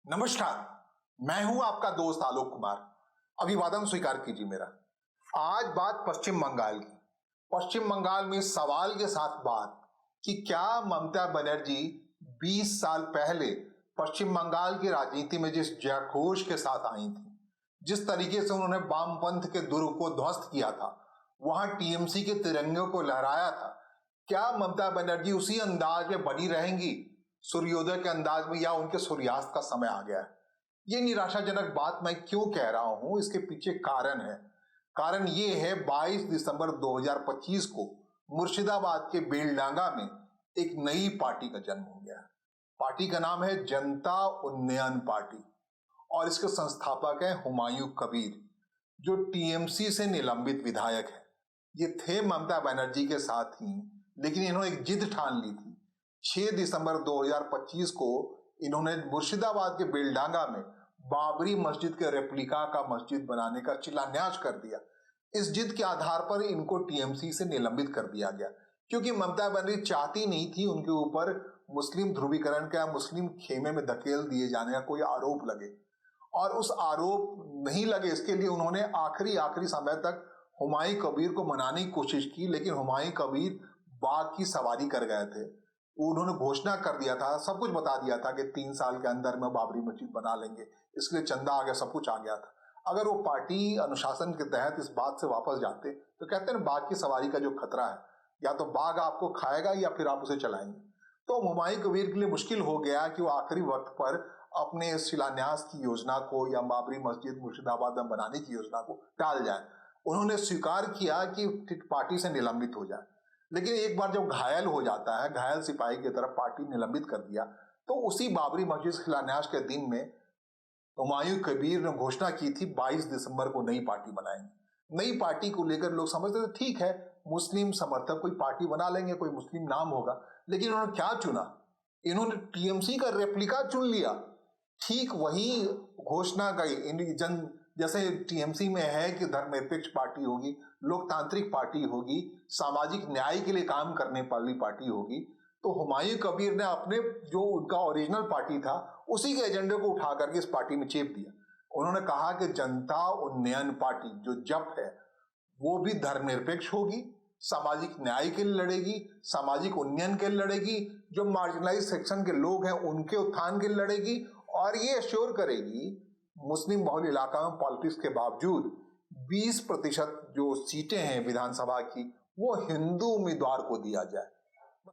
नमस्कार। मैं हूं आपका दोस्त आलोक कुमार। अभिवादन स्वीकार कीजिए मेरा। आज बात पश्चिम बंगाल की। पश्चिम बंगाल में सवाल के साथ बात कि क्या ममता बनर्जी 20 साल पहले पश्चिम बंगाल की राजनीति में जिस जयघोष के साथ आई थी, जिस तरीके से उन्होंने वामपंथ के दुर्ग को ध्वस्त किया था, वहां टीएमसी के तिरंगे को लहराया था, क्या ममता बनर्जी उसी अंदाज में बनी रहेंगी, सूर्योदय के अंदाज में, या उनके सूर्यास्त का समय आ गया है? ये निराशाजनक बात मैं क्यों कह रहा हूं, इसके पीछे कारण है। कारण ये है 22 दिसंबर 2025 को मुर्शिदाबाद के बेलडांगा में एक नई पार्टी का जन्म हो गया। पार्टी का नाम है जनता उन्नयन पार्टी और इसके संस्थापक हैं हुमायूं कबीर, जो टीएमसी से निलंबित विधायक है। ये थे ममता बनर्जी के साथ ही, लेकिन इन्होंने एक जिद ठान ली थी। 6 दिसंबर 2025 को इन्होंने मुर्शिदाबाद के बेलडांगा में बाबरी मस्जिद के रेप्लिका का मस्जिद बनाने का शिलान्यास कर दिया। इस जिद के आधार पर इनको टीएमसी से निलंबित कर दिया गया, क्योंकि ममता बनर्जी चाहती नहीं थी उनके ऊपर मुस्लिम ध्रुवीकरण का, मुस्लिम खेमे में धकेल दिए जाने का कोई आरोप लगे। और उस आरोप नहीं लगे, इसके लिए उन्होंने आखिरी समय तक हुमायूं कबीर को मनाने की कोशिश की, लेकिन हुमायूं कबीर बाघ की सवारी कर गए थे। उन्होंने घोषणा कर दिया था, सब कुछ बता दिया था कि 3 साल के अंदर में बाबरी मस्जिद बना लेंगे, इसके लिए चंदा आ गया, सब कुछ आ गया था। अगर वो पार्टी अनुशासन के तहत इस बात से वापस जाते तो कहते हैं बाघ की सवारी का जो खतरा है, या तो बाघ आपको खाएगा या फिर आप उसे चलाएंगे। तो हुमायूं कबीर के लिए मुश्किल हो गया कि वो आखिरी वक्त पर अपने शिलान्यास की योजना को या बाबरी मस्जिद मुर्शिदाबाद में बनाने की योजना को टाल जाए। उन्होंने स्वीकार किया कि पार्टी से निलंबित हो जाए, लेकिन एक बार जब घायल हो जाता है, घायल सिपाही की तरफ पार्टी निलंबित कर दिया, तो उसी बाबरी मस्जिद शिलान्यास के दिन में हुमायूं कबीर ने घोषणा की थी 22 दिसंबर को नई पार्टी बनाएंगे। नई पार्टी को लेकर लोग समझते थे ठीक है, मुस्लिम समर्थक कोई पार्टी बना लेंगे, कोई मुस्लिम नाम होगा। लेकिन उन्होंने क्या चुना? इन्होंने टीएमसी का रेप्लिका चुन लिया। ठीक वही घोषणा गई जन, जैसे टीएमसी में है कि धर्मनिरपेक्ष पार्टी होगी, लोकतांत्रिक पार्टी होगी, सामाजिक न्याय के लिए काम करने वाली पार्टी होगी। तो हुमायूं कबीर ने अपने जो उनका ओरिजिनल पार्टी था, उसी के एजेंडे को उठा करके इस पार्टी में चेप दिया। उन्होंने कहा कि जनता उन्नयन पार्टी जो जप है वो भी धर्मनिरपेक्ष होगी, सामाजिक न्याय के लिए लड़ेगी, सामाजिक उन्नयन के लिए लड़ेगी, जो मार्जिनलाइज सेक्शन के लोग हैं उनके उत्थान के लिए लड़ेगी, और ये एश्योर करेगी मुस्लिम बहुल इलाका में पॉलिटिक्स के बावजूद 20% जो सीटें हैं विधानसभा की वो हिंदू उम्मीदवार को दिया जाए।